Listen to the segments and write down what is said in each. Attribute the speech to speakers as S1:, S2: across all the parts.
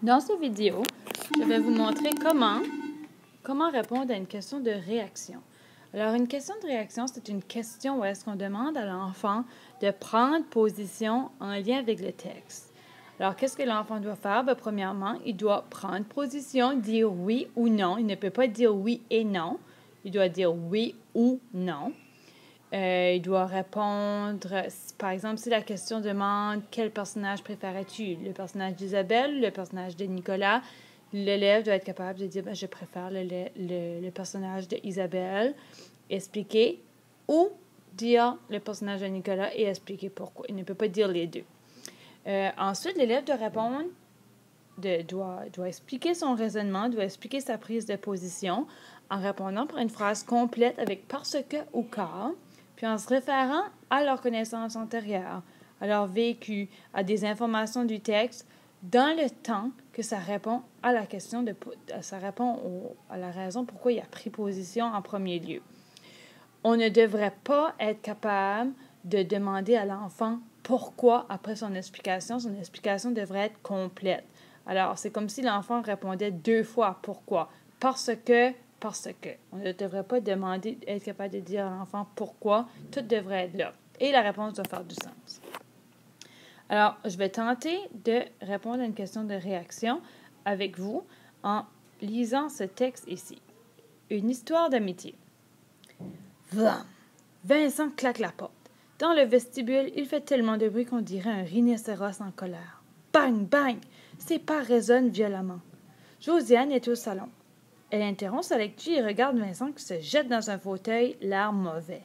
S1: Dans cette vidéo, je vais vous montrer comment répondre à une question de réaction. Alors, une question de réaction, c'est une question où est-ce qu'on demande à l'enfant de prendre position en lien avec le texte. Alors, qu'est-ce que l'enfant doit faire? Bien, premièrement, il doit prendre position, dire oui ou non. Il ne peut pas dire oui et non. Il doit dire oui ou non. Il doit répondre, par exemple, si la question demande quel personnage préférais-tu, le personnage d'Isabelle ou le personnage de Nicolas, l'élève doit être capable de dire je préfère le personnage d'Isabelle, expliquer, ou dire le personnage de Nicolas et expliquer pourquoi. Il ne peut pas dire les deux. Ensuite, l'élève doit répondre, doit expliquer son raisonnement, doit expliquer sa prise de position en répondant par une phrase complète avec parce que ou car, puis en se référant à leur connaissance antérieure, à leur vécu, à des informations du texte, dans le temps que ça répond à la question ça répond à la raison pourquoi il a pris position en premier lieu. On ne devrait pas être capable de demander à l'enfant pourquoi après son explication. Son explication devrait être complète. Alors, c'est comme si l'enfant répondait 2 fois pourquoi. Parce que. On ne devrait pas être capable de dire à l'enfant pourquoi. Tout devrait être là. Et la réponse doit faire du sens. Alors, je vais tenter de répondre à une question de réaction avec vous en lisant ce texte ici. Une histoire d'amitié. Vlam! Vincent claque la porte. Dans le vestibule, il fait tellement de bruit qu'on dirait un rhinocéros en colère. Bang! Bang! Ses pas résonnent violemment. Josiane est au salon. Elle interrompt sa lecture et regarde Vincent qui se jette dans un fauteuil, l'air mauvais.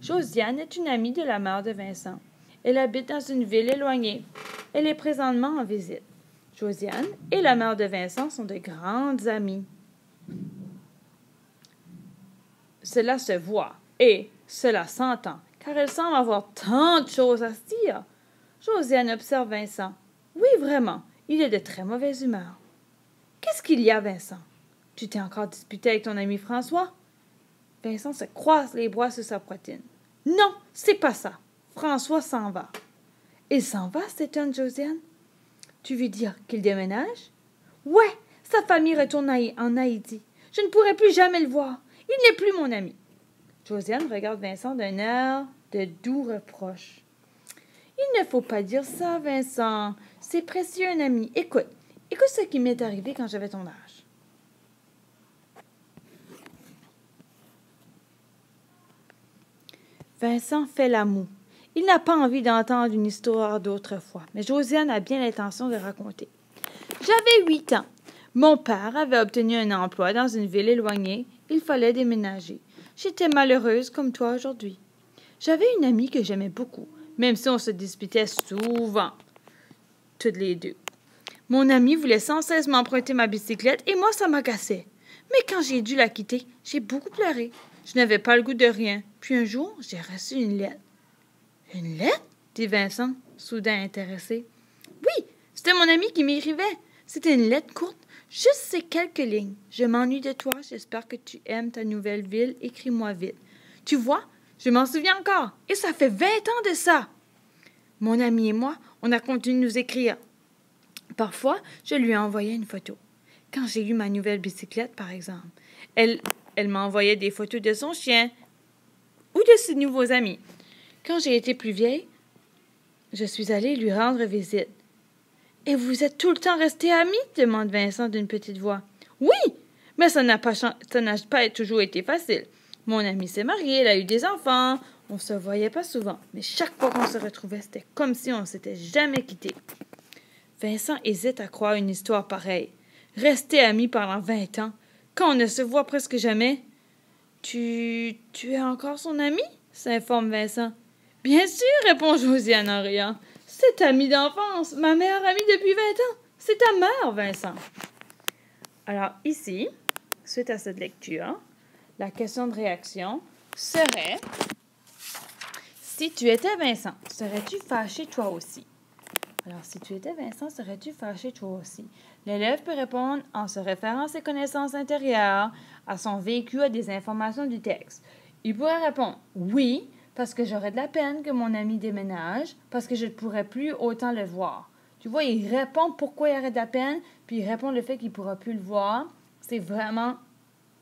S1: Josiane est une amie de la mère de Vincent. Elle habite dans une ville éloignée. Elle est présentement en visite. Josiane et la mère de Vincent sont de grandes amies. Cela se voit et cela s'entend, car elle semble avoir tant de choses à se dire. Josiane observe Vincent. Oui, vraiment, il est de très mauvaise humeur. Qu'est-ce qu'il y a, Vincent? Tu t'es encore disputé avec ton ami François? Vincent se croise les bras sur sa poitrine. Non, c'est pas ça. François s'en va. Il s'en va, s'étonne Josiane. Tu veux dire qu'il déménage? Ouais, sa famille retourne en Haïti. Je ne pourrai plus jamais le voir. Il n'est plus mon ami. Josiane regarde Vincent d'un air de doux reproche. Il ne faut pas dire ça, Vincent. C'est précieux un ami. Écoute ce qui m'est arrivé quand j'avais ton âge. Vincent fait la moue. Il n'a pas envie d'entendre une histoire d'autrefois, mais Josiane a bien l'intention de raconter. J'avais 8 ans. Mon père avait obtenu un emploi dans une ville éloignée. Il fallait déménager. J'étais malheureuse comme toi aujourd'hui. J'avais une amie que j'aimais beaucoup, même si on se disputait souvent, toutes les deux. Mon amie voulait sans cesse m'emprunter ma bicyclette et moi ça m'agaçait. Mais quand j'ai dû la quitter, j'ai beaucoup pleuré. Je n'avais pas le goût de rien. Puis un jour, j'ai reçu une lettre. Une lettre? Dit Vincent, soudain intéressé. Oui, c'était mon ami qui m'écrivait. C'était une lettre courte, juste ces quelques lignes. Je m'ennuie de toi, j'espère que tu aimes ta nouvelle ville, écris-moi vite. Tu vois, je m'en souviens encore, et ça fait 20 ans de ça. Mon ami et moi, on a continué de nous écrire. Parfois, je lui ai envoyé une photo. Quand j'ai eu ma nouvelle bicyclette, par exemple, elle m'a envoyé des photos de son chien ou de ses nouveaux amis. Quand j'ai été plus vieille, je suis allée lui rendre visite. « Et vous êtes tout le temps restés amis? » demande Vincent d'une petite voix. « Oui, mais ça n'a pas toujours été facile. Mon amie s'est mariée, elle a eu des enfants. On se voyait pas souvent, mais chaque fois qu'on se retrouvait, c'était comme si on s'était jamais quittés. » Vincent hésite à croire une histoire pareille. Rester amis pendant 20 ans, quand on ne se voit presque jamais. « Tu es encore son ami? » s'informe Vincent. « Bien sûr, répond Josiane en riant. C'est ta amie d'enfance, ma meilleure amie depuis 20 ans. C'est ta mère, Vincent. » Alors ici, suite à cette lecture, la question de réaction serait « Si tu étais Vincent, serais-tu fâché toi aussi? » Alors, si tu étais Vincent, serais-tu fâché toi aussi? L'élève peut répondre en se référant à ses connaissances intérieures, à son vécu, à des informations du texte. Il pourrait répondre « Oui, parce que j'aurais de la peine que mon ami déménage, parce que je ne pourrais plus autant le voir. » Tu vois, il répond pourquoi il aurait de la peine, puis il répond le fait qu'il ne pourra plus le voir. C'est vraiment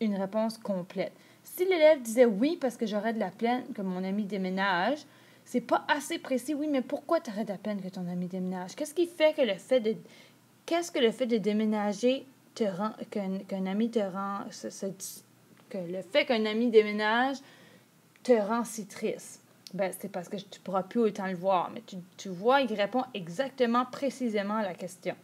S1: une réponse complète. Si l'élève disait oui parce que j'aurais de la peine que mon ami déménage, c'est pas assez précis. Oui, mais pourquoi tu aurais de la peine que ton ami déménage? Qu'est-ce que le fait de déménager te rend, qu'un ami te rend, que le fait qu'un ami déménage te rend si triste? Ben, c'est parce que tu ne pourras plus autant le voir. Mais tu vois, il répond exactement, précisément à la question.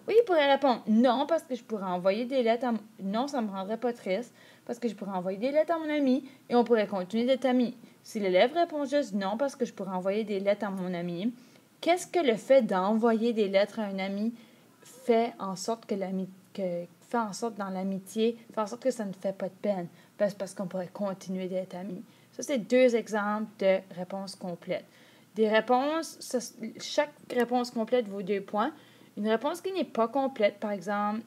S1: Oui, il pourrait répondre non, parce que je pourrais envoyer des lettres non, ça ne me rendrait pas triste, parce que je pourrais envoyer des lettres à mon ami et on pourrait continuer d'être amis. Si l'élève répond juste non, parce que je pourrais envoyer des lettres à mon ami, qu'est-ce que le fait d'envoyer des lettres à un ami fait en sorte fait en sorte dans l'amitié, fait en sorte que ça ne fait pas de peine? Ben, c'est parce qu'on pourrait continuer d'être amis. Ça, c'est 2 exemples de réponses complètes. Des réponses, chaque réponse complète vaut 2 points. Une réponse qui n'est pas complète, par exemple,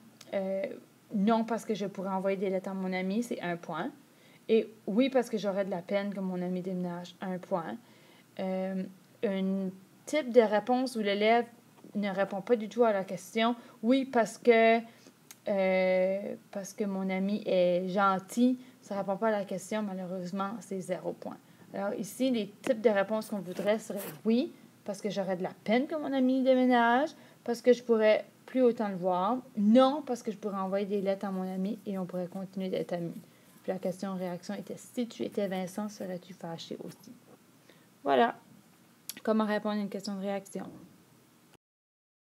S1: non parce que je pourrais envoyer des lettres à mon ami, c'est 1 point. Et oui parce que j'aurais de la peine que mon ami déménage, 1 point. Un type de réponse où l'élève ne répond pas du tout à la question, oui parce que mon ami est gentil, ça ne répond pas à la question, malheureusement, c'est 0 point. Alors ici, les types de réponses qu'on voudrait seraient oui, parce que j'aurais de la peine que mon ami déménage, parce que je pourrais plus autant le voir, non, parce que je pourrais envoyer des lettres à mon ami et on pourrait continuer d'être amis. Puis la question-réaction était si tu étais Vincent, serais-tu fâché aussi? Voilà comment répondre à une question de réaction.